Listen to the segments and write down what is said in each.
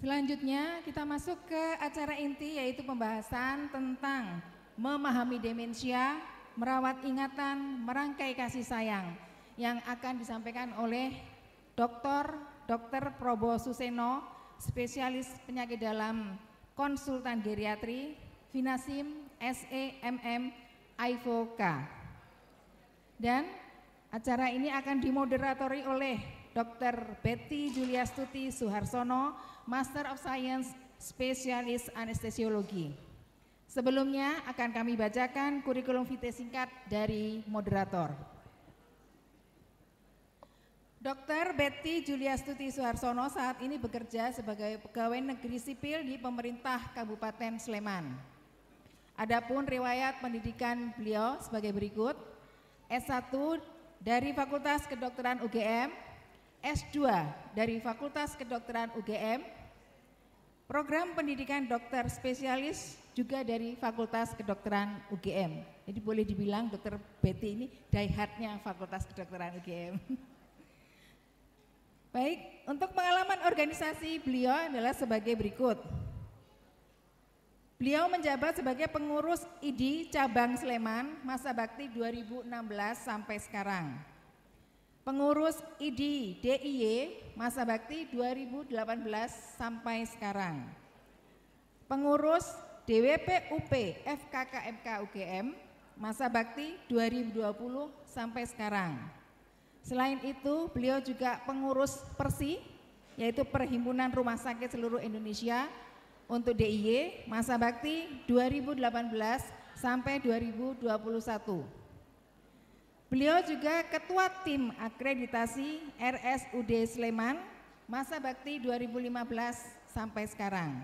Selanjutnya kita masuk ke acara inti, yaitu pembahasan tentang memahami demensia, merawat ingatan, merangkai kasih sayang, yang akan disampaikan oleh Dr. Probo Suseno, spesialis penyakit dalam, konsultan geriatri, Finasim, SEMM, IVOK. Dan acara ini akan dimoderatori oleh Dr. Betty Juliastuti Suharsono, Master of Science, spesialis anestesiologi. Sebelumnya akan kami bacakan kurikulum vitae singkat dari moderator. Dr. Betty Juliastuti Suharsono saat ini bekerja sebagai pegawai negeri sipil di pemerintah Kabupaten Sleman. Adapun riwayat pendidikan beliau sebagai berikut: S1 dari Fakultas Kedokteran UGM, S2 dari Fakultas Kedokteran UGM, program pendidikan dokter spesialis juga dari Fakultas Kedokteran UGM. Jadi boleh dibilang Dr. Betty ini die-hardnya Fakultas Kedokteran UGM. Baik, untuk pengalaman organisasi beliau adalah sebagai berikut. Beliau menjabat sebagai pengurus ID Cabang Sleman masa bakti 2016 sampai sekarang. Pengurus ID DIY masa bakti 2018 sampai sekarang. Pengurus DWP UP FKKMK UGM masa bakti 2020 sampai sekarang. Selain itu, beliau juga pengurus PERSI, yaitu Perhimpunan Rumah Sakit Seluruh Indonesia untuk DIY masa bakti 2018 sampai 2021. Beliau juga ketua tim akreditasi RSUD Sleman masa bakti 2015 sampai sekarang.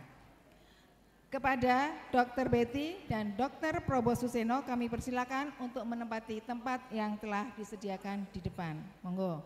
Kepada Dr. Betty dan Dr. Probo Suseno kami persilakan untuk menempati tempat yang telah disediakan di depan. Monggo.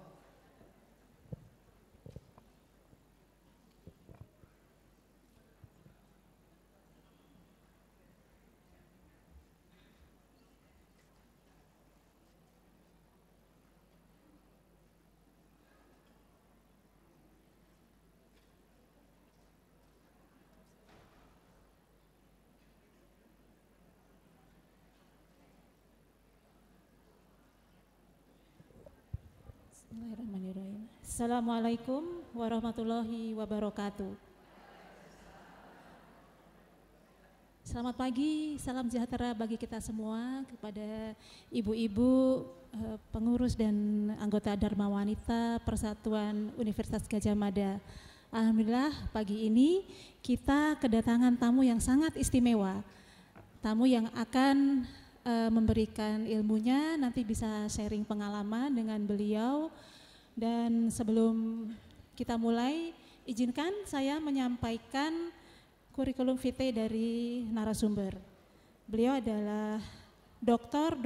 Bismillahirrahmanirrahim. Assalamualaikum warahmatullahi wabarakatuh. Selamat pagi, salam sejahtera bagi kita semua, kepada ibu-ibu, pengurus dan anggota Dharma Wanita Persatuan Universitas Gadjah Mada. Alhamdulillah pagi ini kita kedatangan tamu yang sangat istimewa, tamu yang akan memberikan ilmunya, nanti bisa sharing pengalaman dengan beliau. Dan sebelum kita mulai, izinkan saya menyampaikan kurikulum vitae dari narasumber. Beliau adalah Dr.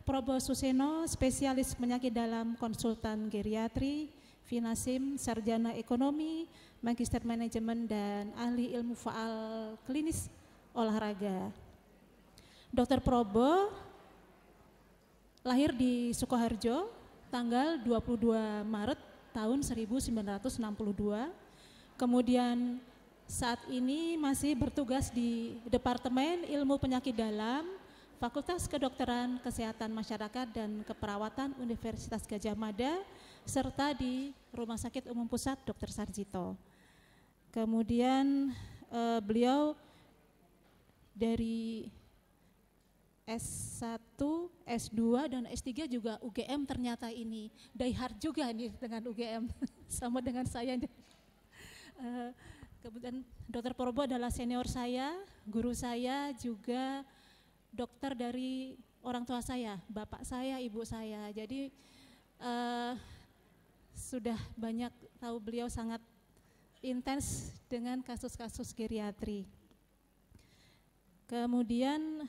Probo Suseno, spesialis penyakit dalam, konsultan geriatri, Finasim, sarjana ekonomi, magister manajemen dan ahli ilmu faal klinis olahraga. Dr. Probo lahir di Sukoharjo tanggal 22 Maret tahun 1962. Kemudian saat ini masih bertugas di Departemen Ilmu Penyakit Dalam, Fakultas Kedokteran Kesehatan Masyarakat dan Keperawatan Universitas Gadjah Mada, serta di Rumah Sakit Umum Pusat Dr. Sarjito. Kemudian beliau dari S1, S2 dan S3 juga UGM, ternyata ini die hard juga nih dengan UGM sama dengan saya. Kemudian Dr. Probo adalah senior saya, guru saya, juga dokter dari orang tua saya, bapak saya, ibu saya. Jadi sudah banyak tahu beliau sangat intens dengan kasus-kasus geriatri. Kemudian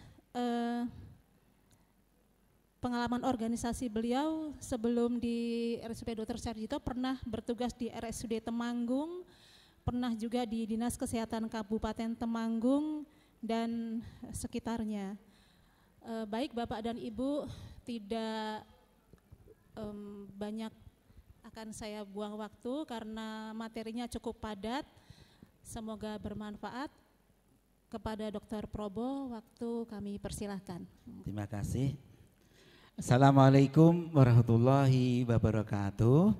pengalaman organisasi beliau sebelum di RSUD Dr. Sarjito pernah bertugas di RSUD Temanggung, pernah juga di Dinas Kesehatan Kabupaten Temanggung dan sekitarnya. Baik Bapak dan Ibu, tidak banyak akan saya buang waktu karena materinya cukup padat. Semoga bermanfaat. Kepada Dr. Probo, waktu kami persilahkan. Terima kasih. Assalamualaikum warahmatullahi wabarakatuh.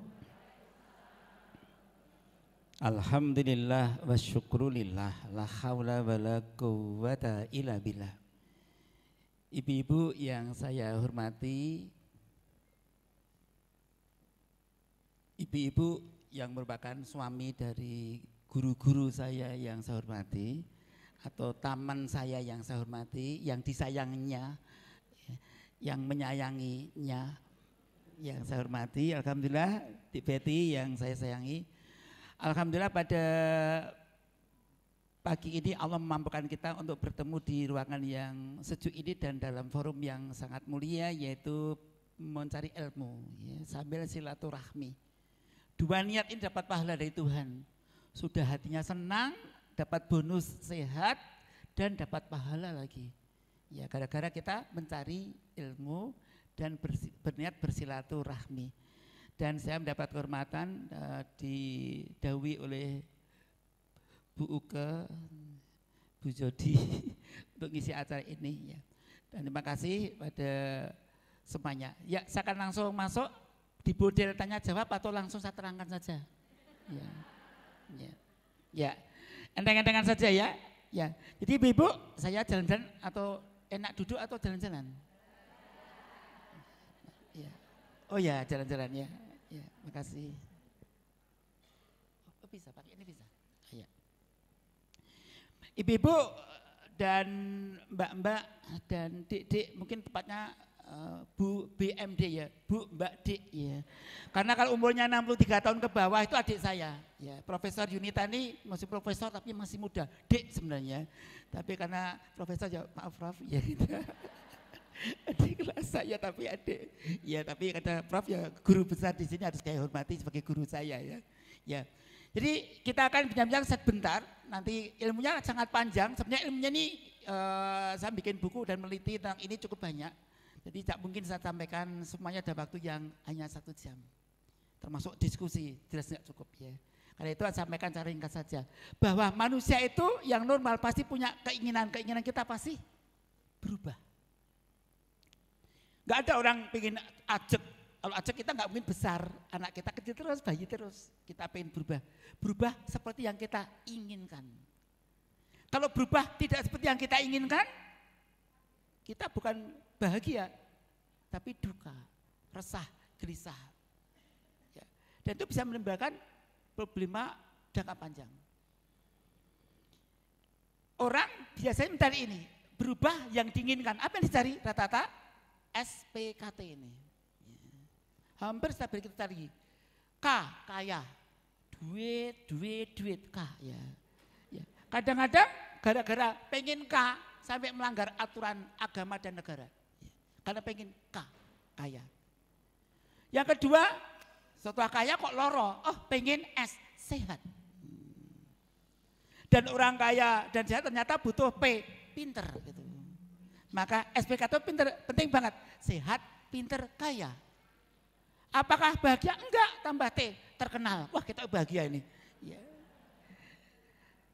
Alhamdulillah wa syukrulillah, la haula wa la quwwata illa billah. Ibu-ibu yang saya hormati, ibu-ibu yang merupakan suami dari guru-guru saya yang saya hormati, atau teman saya yang saya hormati, yang disayanginya, yang menyayanginya, yang saya hormati. Alhamdulillah, Betty yang saya sayangi. Alhamdulillah pada pagi ini Allah memampukan kita untuk bertemu di ruangan yang sejuk ini dan dalam forum yang sangat mulia, yaitu mencari ilmu ya, sambil silaturahmi. Dua niat ini dapat pahala dari Tuhan. Sudah hatinya senang, dapat bonus sehat dan dapat pahala lagi. Ya, gara-gara kita mencari ilmu dan berniat bersilaturahmi. Dan saya mendapat kehormatan didahului oleh Bu Uke, Bu Jody untuk ngisi acara ini ya. Dan terima kasih pada semuanya. Ya, saya akan langsung masuk di model tanya jawab atau langsung saya terangkan saja. Ya. Ya. Ya. Enteng-entengan saja ya. Ya. Jadi Ibu, saya jalan-jalan atau enak duduk atau jalan-jalan? Ya. Oh ya, jalan-jalan ya. Ya, makasih. Oh, bisa pakai ini bisa. Ya. Ibu-ibu dan mbak-mbak dan dik-dik, mungkin tepatnya Bu BMD ya, Bu Mbak Dik ya. Karena kalau umurnya 63 tahun ke bawah itu adik saya. Ya, Profesor Yunita ini masih profesor tapi masih muda, Dik sebenarnya. Tapi karena profesor ya maaf Prof ya gitu. Adik kelas saya tapi adik. Ya, tapi kata Prof ya guru besar di sini harus saya hormati sebagai guru saya ya. Ya. Jadi kita akan bincang-bincang sebentar, nanti ilmunya sangat panjang. Sebenarnya ilmunya ini saya bikin buku dan meneliti tentang ini cukup banyak. Jadi tak mungkin saya sampaikan semuanya dalam waktu yang hanya 1 jam. Termasuk diskusi, jelas tidak cukup ya. Karena itu saya sampaikan cara ringkas saja. Bahwa manusia itu yang normal pasti punya keinginan kita pasti berubah. Gak ada orang pengen ajak. Kalau ajak kita gak mungkin besar. Anak kita kecil terus, bayi terus. Kita pengen berubah. Berubah seperti yang kita inginkan. Kalau berubah tidak seperti yang kita inginkan, kita bukan bahagia, tapi duka, resah, gelisah. Ya. Dan itu bisa menimbulkan problema jangka panjang. Orang biasanya mencari ini, berubah yang diinginkan. Apa yang dicari? Rata-rata SPKT ini. Ya. Hampir setiap hari kita cari. K, kaya. Duit, K. Ya. Ya. Kadang-kadang gara-gara pengen K, sampai melanggar aturan agama dan negara. Karena pengen kaya. Yang kedua, setelah kaya kok loro, pengen S, sehat. Dan orang kaya dan sehat ternyata butuh P, pinter gitu. Maka SPK itu pinter, penting banget, sehat, pinter, kaya. Apakah bahagia? Enggak, tambah T, terkenal. Wah, kita bahagia ini. Ya.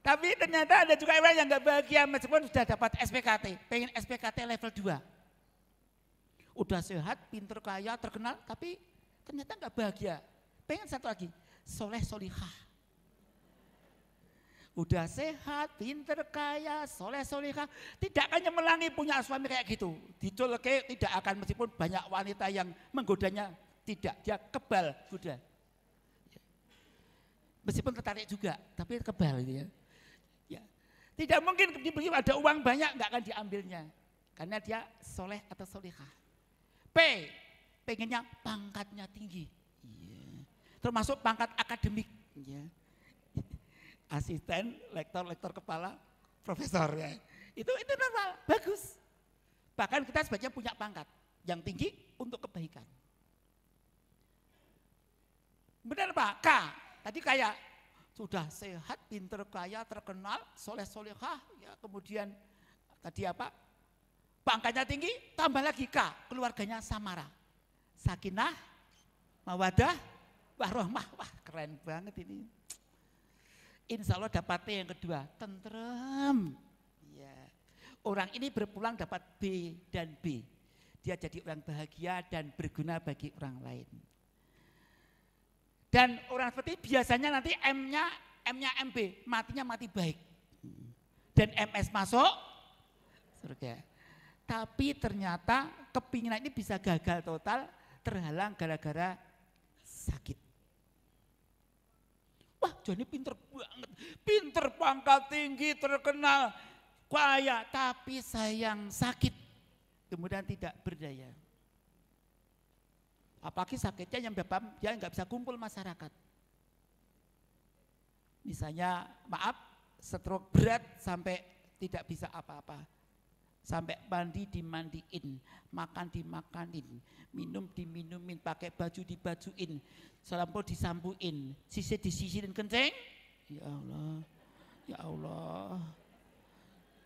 Tapi ternyata ada juga orang yang enggak bahagia meskipun sudah dapat SPKT, pengen SPKT level 2. Udah sehat, pinter, kaya, terkenal, tapi ternyata enggak bahagia. Pengen satu lagi, soleh solihah. Udah sehat, pinter, kaya, soleh solihah, tidak akan nyemelangi punya suami kayak gitu. Diculke tidak akan, meskipun banyak wanita yang menggodanya, tidak, dia kebal goda. Meskipun tertarik juga, tapi kebal gitu ya. Ya. Tidak mungkin ada uang banyak enggak akan diambilnya. Karena dia soleh atau solihah. P, pengennya pangkatnya tinggi. Yeah. Termasuk pangkat akademik. Yeah. Asisten, lektor kepala, profesor ya. Itu normal, bagus. Bahkan kita sebaiknya punya pangkat yang tinggi untuk kebaikan. Benar Pak, K, tadi kayak sudah sehat, pinter, kaya, terkenal, soleh solehah, ya kemudian tadi apa? Pangkatnya tinggi, tambah lagi K, keluarganya samara. Sakinah, mawadah, warahmah, wah keren banget ini. insya Allah dapatnya yang kedua, tentrem. Ya. Orang ini berpulang dapat B dan B. Dia jadi orang bahagia dan berguna bagi orang lain. Dan orang seperti biasanya nanti M-nya MB, matinya mati baik. Dan MS masuk surga. Tapi ternyata kepinginan ini bisa gagal total, terhalang gara-gara sakit. Wah, Joni pinter banget, pinter, pangkat tinggi, terkenal, kaya, tapi sayang sakit, kemudian tidak berdaya. Apalagi sakitnya yang dia nggak bisa kumpul masyarakat. Misalnya, maaf, stroke berat sampai tidak bisa apa-apa. Sampai mandi dimandiin, makan dimakanin, minum diminumin, pakai baju dibajuin, sampo disampuin, sisir disisirin kenceng. Ya Allah, ya Allah,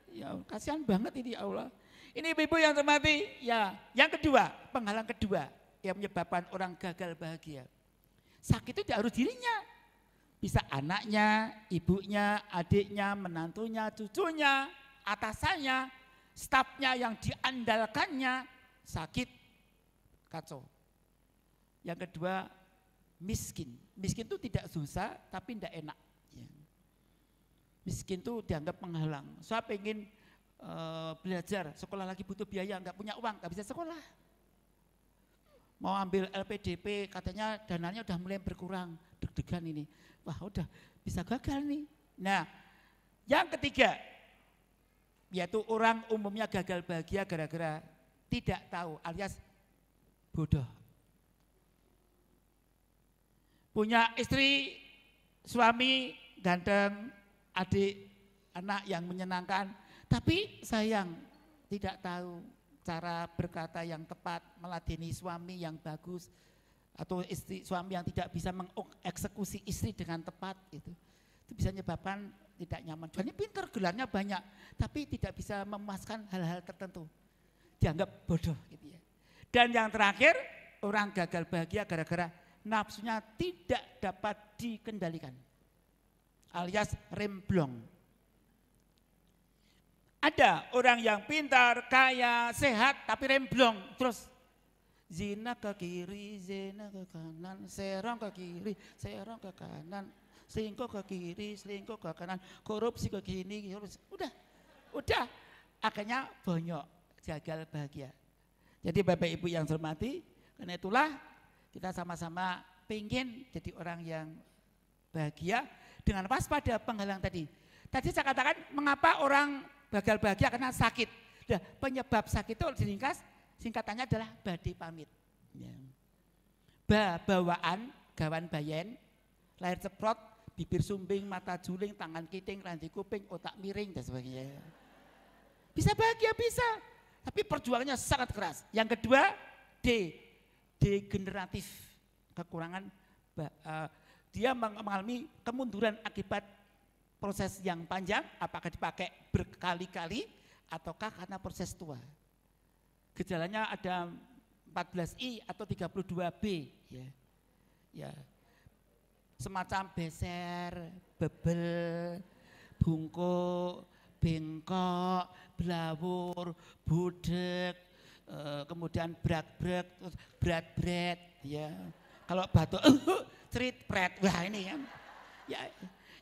ya Allah, kasihan banget ini ya Allah. Ini ibu-ibu yang terhormati, ya. Yang kedua, penghalang kedua yang menyebabkan orang gagal bahagia. Sakit itu tidak harus dirinya, bisa anaknya, ibunya, adiknya, menantunya, cucunya, atasannya, stafnya yang diandalkannya sakit, kacau. Yang kedua, miskin. Miskin itu tidak susah tapi tidak enak. Miskin itu dianggap penghalang. Saya pengen belajar, sekolah lagi butuh biaya, nggak punya uang, nggak bisa sekolah. Mau ambil LPDP, katanya dananya udah mulai berkurang, deg-degan ini. Wah udah bisa gagal nih. Nah yang ketiga, yaitu orang umumnya gagal bahagia gara-gara tidak tahu alias bodoh. Punya istri, suami, ganteng, adik, anak yang menyenangkan, tapi sayang tidak tahu cara berkata yang tepat, meladeni suami yang bagus, atau suami yang tidak bisa mengeksekusi istri dengan tepat, itu bisa menyebabkan tidak nyaman. Jadi pintar, gelarnya banyak, tapi tidak bisa memuaskan hal-hal tertentu, dianggap bodoh gitu ya. Dan yang terakhir, orang gagal bahagia gara-gara nafsunya tidak dapat dikendalikan, alias remblong. Ada orang yang pintar, kaya, sehat, tapi remblong terus. Zina ke kiri, zina ke kanan, serong ke kiri, serong ke kanan, selingkuh ke kiri, selingkuh ke kanan, korupsi ke kiri, udah. Akhirnya bonyok, gagal bahagia. Jadi Bapak Ibu yang saya hormati, karena itulah kita sama-sama pengen jadi orang yang bahagia dengan waspada penghalang tadi. Tadi saya katakan mengapa orang gagal bahagia karena sakit. Nah, penyebab sakit itu diringkas, singkatannya adalah badi pamit. Ya. Bawaan, gawan bayen, lahir ceprot, bibir sumbing, mata juling, tangan kiting, randi kuping, otak miring dan sebagainya. Bisa bahagia, bisa. Tapi perjuangannya sangat keras. Yang kedua, degeneratif. Kekurangan, dia mengalami kemunduran akibat proses yang panjang, apakah dipakai berkali-kali ataukah karena proses tua. Gejalanya ada 14I atau 32B ya. Ya. Semacam beser, bebel, bungkuk, bengkok, belawur, budek, kemudian brak-brak, berat-berat ya. Kalau batuk cerit pret. Wah ini kan. Ya.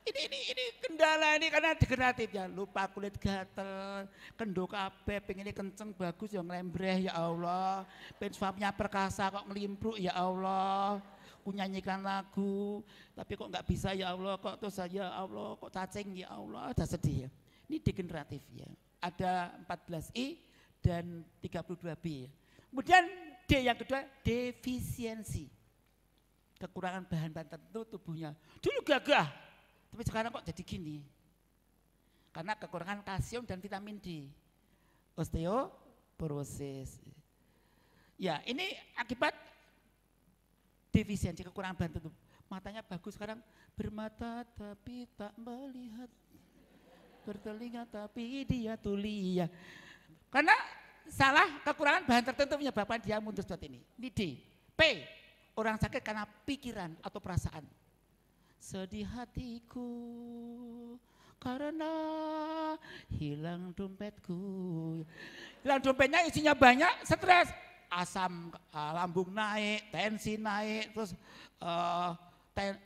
Ini kendala ini karena degeneratif ya, lupa kulit gatel, kendo kabeh, pengen kenceng bagus ya ngelembreh ya Allah, pengen suaminya perkasa kok ngelimpruk ya Allah, ku nyanyikan lagu tapi kok nggak bisa ya Allah, kok terus ya Allah kok cacing ya Allah, udah sedih ya. Ini degeneratif ya, ada 14I dan 32B ya. Kemudian D yang kedua, defisiensi, kekurangan bahan-bahan tertentu tubuhnya. Dulu gagah, tapi sekarang kok jadi gini? Karena kekurangan kalsium dan vitamin D. Osteoporosis. Ya, ini akibat defisiensi, kekurangan bahan tertentu. Matanya bagus sekarang, bermata tapi tak melihat, bertelinga tapi dia tuli ya. Karena salah, kekurangan bahan tertentu menyebabkan dia mundur seperti ini. Ini D. P, orang sakit karena pikiran atau perasaan. sedih hatiku karena hilang dompetku. Hilang dompetnya isinya banyak, stres, asam lambung naik, tensi naik, terus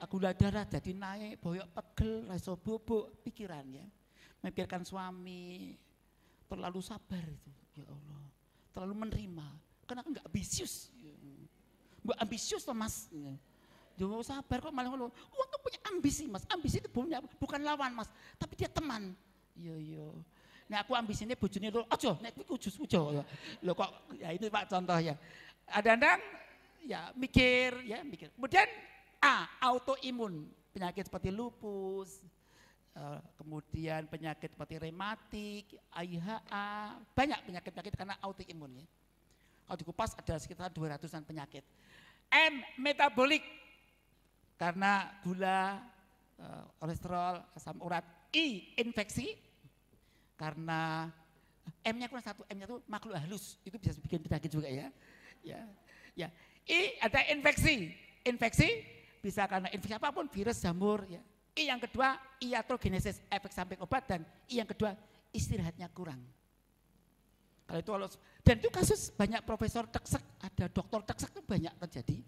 gula darah jadi naik, boyok pegel, rasa bubuk, pikirannya memikirkan suami, terlalu sabar itu, ya Allah, terlalu menerima, karena enggak ambisius, enggak ambisius loh mas. Jangan sabar kok malah ngomong, uang tuh punya ambisi mas, ambisi itu bukan lawan mas, tapi dia teman. Iya. Nah aku ambisinya bojone lho, ojo, nek kuwi ojo. Lho kok ya ini Pak contoh ya. Kadang-kadang ya mikir. Kemudian autoimun, penyakit seperti lupus, kemudian penyakit seperti rematik, AIHA, banyak penyakit-penyakit karena autoimun ya. Kalau dikupas ada sekitar 200-an penyakit. Metabolik, karena gula, kolesterol, asam urat. Infeksi, karena M-nya kurang satu, M-nya itu makhluk halus, itu bisa bikin penyakit juga ya. Ada infeksi bisa karena infeksi apapun, virus, jamur. Ya. Yang kedua iatrogenesis, efek samping obat, dan yang kedua istirahatnya kurang. Kalau itu dan itu kasus banyak profesor teksek, ada dokter teksek itu banyak terjadi.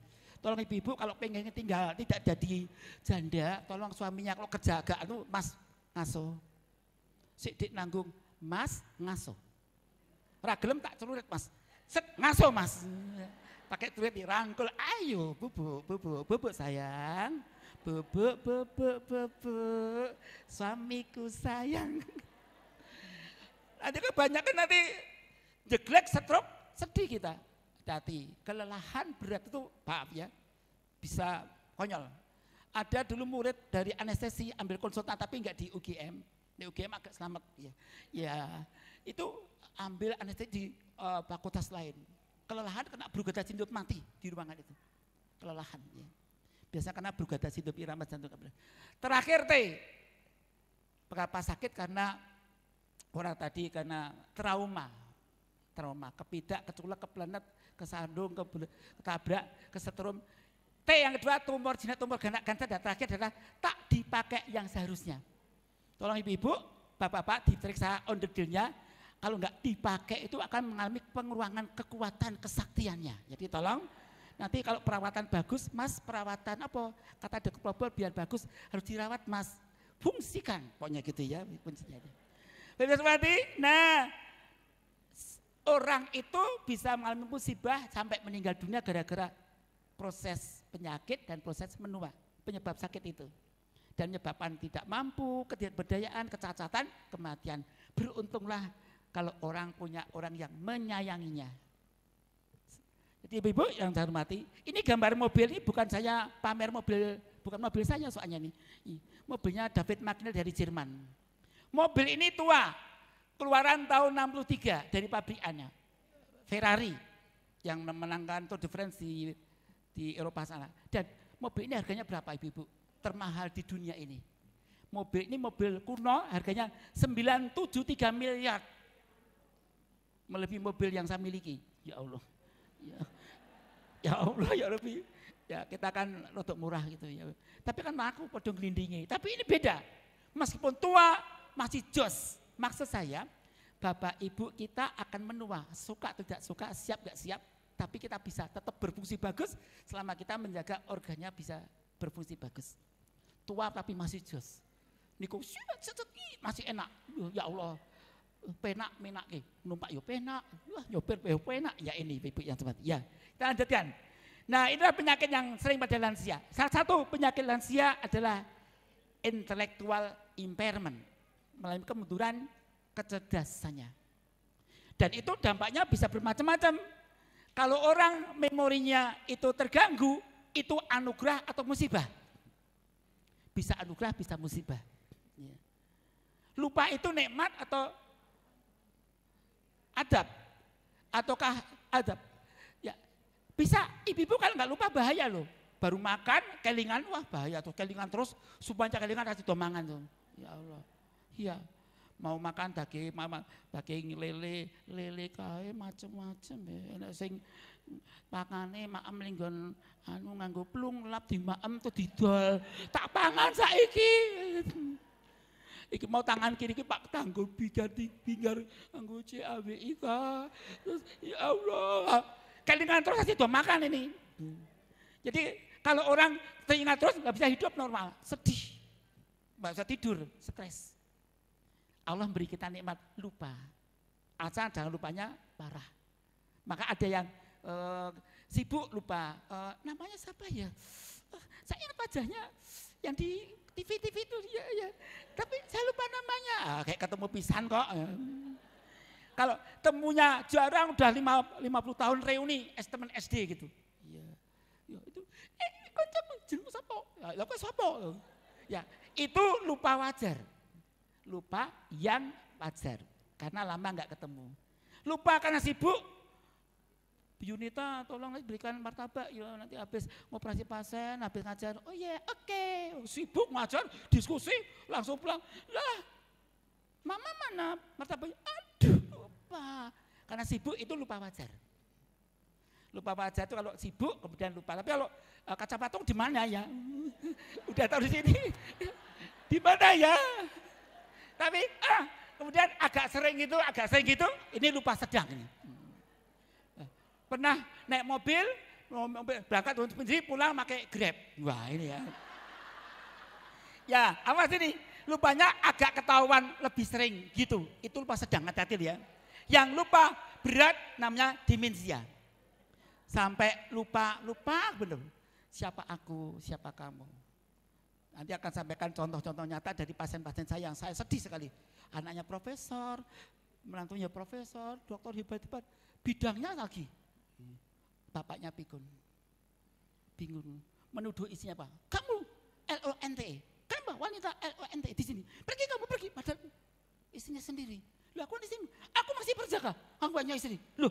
Tolong ibu-ibu kalau pengen tinggal tidak jadi janda, tolong suaminya kalau kerja agak mas ngaso. Sidik nanggung, mas ngaso. Ragelem tak celurit mas, set ngaso mas. Pakai celurit dirangkul, ayo bubuk sayang, bubuk, suamiku sayang. Nanti kebanyakan nanti jeglek, stroke, sedih kita. Hati, kelelahan berat itu maaf ya, bisa konyol. Ada dulu murid dari anestesi ambil konsultan tapi enggak di UGM. Di UGM agak selamat ya. Ya, itu ambil anestesi di fakultas lain. Kelelahan kena Brugada sindrom mati di ruangan itu. Kelelahan ya. Biasa kena Brugada sindrom irama jantung. Terakhir kenapa sakit karena orang tadi karena trauma, kepidak, keculek, keplenet, kesandung, ketabrak, kesetrum. Yang kedua tumor jinak, tumor ganak kanker, dan terakhir adalah tak dipakai yang seharusnya. Tolong ibu-ibu, bapak-bapak diperiksa onderdilnya, kalau enggak dipakai itu akan mengalami pengurangan kekuatan kesaktiannya. Jadi tolong nanti kalau perawatan bagus, mas perawatan apa? Kata dokter Probol biar bagus harus dirawat mas, fungsikan, pokoknya gitu ya fungsinya. Nah, orang itu bisa mengalami musibah sampai meninggal dunia gara-gara proses penyakit dan proses menua, penyebab sakit itu. Dan menyebabkan tidak mampu, ketidakberdayaan, kecacatan, kematian. Beruntunglah kalau orang punya orang yang menyayanginya. Jadi ibu-ibu yang saya hormati, ini gambar mobil ini bukan saya pamer mobil, bukan mobil saya soalnya ini. Mobilnya David McNeil dari Jerman. Mobil ini tua, keluaran tahun 63 dari pabrikannya. Ferrari yang memenangkan Tour de France di Eropa sana. Dan mobil ini harganya berapa ibu-ibu? Termahal di dunia ini. Mobil ini mobil kuno harganya 973 miliar. Melebihi mobil yang saya miliki. Ya Allah. Ya Allah ya Rabbi. Ya kita kan rodok murah gitu ya. Tapi kan aku padha nglindingi. Tapi ini beda. Meskipun tua masih jos. Maksud saya, bapak ibu kita akan menua, suka tidak suka, siap gak siap, tapi kita bisa tetap berfungsi bagus selama kita menjaga organnya bisa berfungsi bagus. Tua tapi masih jos. Niku masih enak. Ya Allah. Penak numpak yo penak, nyopir yo penak. Ya ini ibu yang teman. Ya, kita lanjutkan. Nah, inilah penyakit yang sering pada lansia. Salah satu penyakit lansia adalah intellectual impairment, melalui kemunduran kecerdasannya. Dan itu dampaknya bisa bermacam-macam. Kalau orang memorinya itu terganggu, itu anugerah atau musibah. Bisa anugerah, bisa musibah. Lupa itu nikmat atau adab? Ataukah adab? Ya, bisa. Ibu-ibu kalau nggak lupa bahaya loh. Baru makan, kelingan, wah bahaya tuh. Kelingan terus, supaya kelingan kasih domangan tuh. Ya Allah. Iya. Mau makan daging lele kae macem-macem ya. Sing Pangane maem linggon anu nganggo plung lap di maem tuh didol. Tak pangan saiki. Iki mau tangan kiri iki Pak tanggul bingar nganggo CAWI ka. Terus ya Allah. Kelingan terus aja do makan ini. Jadi kalau orang teringat terus nggak bisa hidup normal, sedih. Nggak bisa tidur, stres. Allah beri kita nikmat lupa. Asal jangan lupanya parah. Maka ada yang sibuk lupa. Namanya siapa ya? Saya ingat wajahnya yang di TV itu ya. Tapi saya lupa namanya. Kayak ketemu pisan kok. Kalau temunya jarang udah 50 tahun reuni teman SD gitu. Iya. Ya itu kancamu jeneng sapa? Ya kok sapa? Ya, itu lupa wajar. Lupa yang wajar karena lama enggak ketemu. Lupa karena sibuk. Bu Yunita tolong berikan martabak ya nanti habis ngoperasi pasien, habis ngajar. Oh iya, oke. Sibuk ngajar, diskusi, langsung pulang. Lah, mama mana martabaknya? Aduh, lupa. Karena sibuk itu lupa wajar. Lupa wajar itu kalau sibuk kemudian lupa. Tapi kalau kaca patung di mana ya? Udah tahu di sini. Di mana ya? Tapi kemudian agak sering gitu, ini lupa sedang ini. Pernah naik mobil berangkat untuk sendiri pulang pakai Grab. Wah ini ya. Ya, awas ini. Lupanya agak ketahuan lebih sering gitu. Itu lupa sedang, hati-hati ya. Yang lupa berat namanya demensia. Sampai lupa benar. Siapa aku, siapa kamu. Nanti akan sampaikan contoh-contoh nyata dari pasien-pasien saya yang saya sedih sekali. Anaknya profesor, menantunya profesor, dokter hebat-hebat. Bidangnya lagi. Bapaknya pikun, bingung, menuduh isinya apa? Kamu LONTE, kamu wanita LONTE di sini. Pergi kamu pergi, padahal istrinya sendiri. Loh aku di sini, aku masih berjaga. Aku banyak istri. Loh,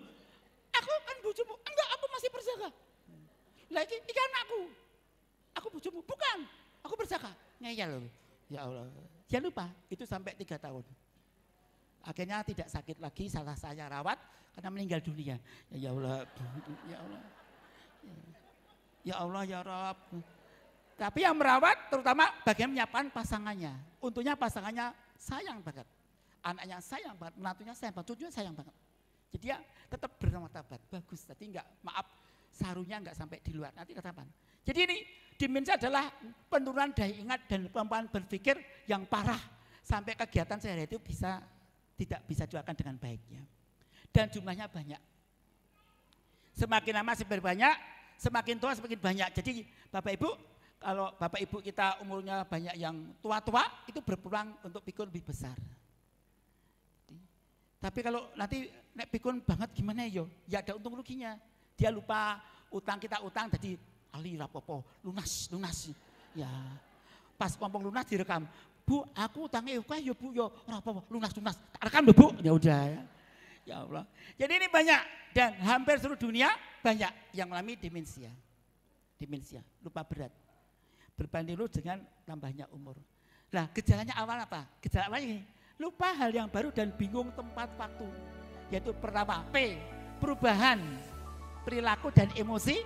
aku kan bojomu. Enggak, aku masih berjaga. Lagi ini anakku. Aku bojomu, bukan. Aku berjaga. Ngeyel loh. Ya Allah. Jangan lupa, itu sampai 3 tahun. Akhirnya tidak sakit lagi, salah saya rawat karena meninggal dunia. Ya Allah, ya Allah, ya Allah, ya Rabb. Tapi yang merawat terutama bagian menyiapkan pasangannya. Untungnya pasangannya sayang banget. Anaknya sayang banget, menantunya sayang banget, cucunya sayang banget. Jadi dia tetap bermartabat, bagus. Jadi enggak, maaf, sarunya enggak sampai di luar, nanti ketahuan. Jadi ini demensia adalah penurunan daya ingat dan kemampuan berpikir yang parah. Sampai kegiatan sehari-hari itu tidak bisa dilakukan dengan baiknya. Dan jumlahnya banyak. Semakin lama semakin banyak, semakin tua semakin banyak. Jadi Bapak Ibu, kalau Bapak Ibu kita umurnya banyak yang tua-tua, itu berpeluang untuk pikun lebih besar. Tapi kalau nanti nek pikun banget gimana yo? Ya ada untung ruginya. Dia lupa utang kita utang, jadi ali rapopo, lunas. Ya, pas ngomong lunas direkam. Bu, aku utangnya ya Bu, ya apa lunas. Tak rekam Bu. Ya udah ya. Ya Allah. Jadi ini banyak dan hampir seluruh dunia banyak yang mengalami demensia. Demensia, lupa berat. Berbanding lurus dengan tambahnya umur. Nah, gejalanya awal apa? Gejala awal ini lupa hal yang baru dan bingung tempat waktu. Yaitu pertama P, perubahan perilaku dan emosi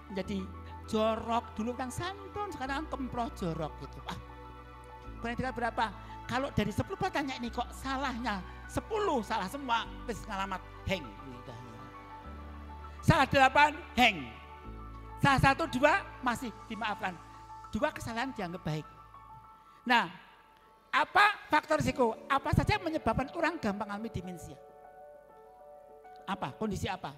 menjadi jorok. Dulu kan santun, sekarang kemproh jorok gitu. Kurang tinggal berapa? Kalau dari 10 tanya ini kok salahnya 10 salah semua, terus ngalamat heng. Salah 8 heng. Salah 1, 2 masih dimaafkan. 2 kesalahan dianggap baik. Nah, apa faktor risiko? Apa saja yang menyebabkan orang gampang alami demensia? Apa? Kondisi apa?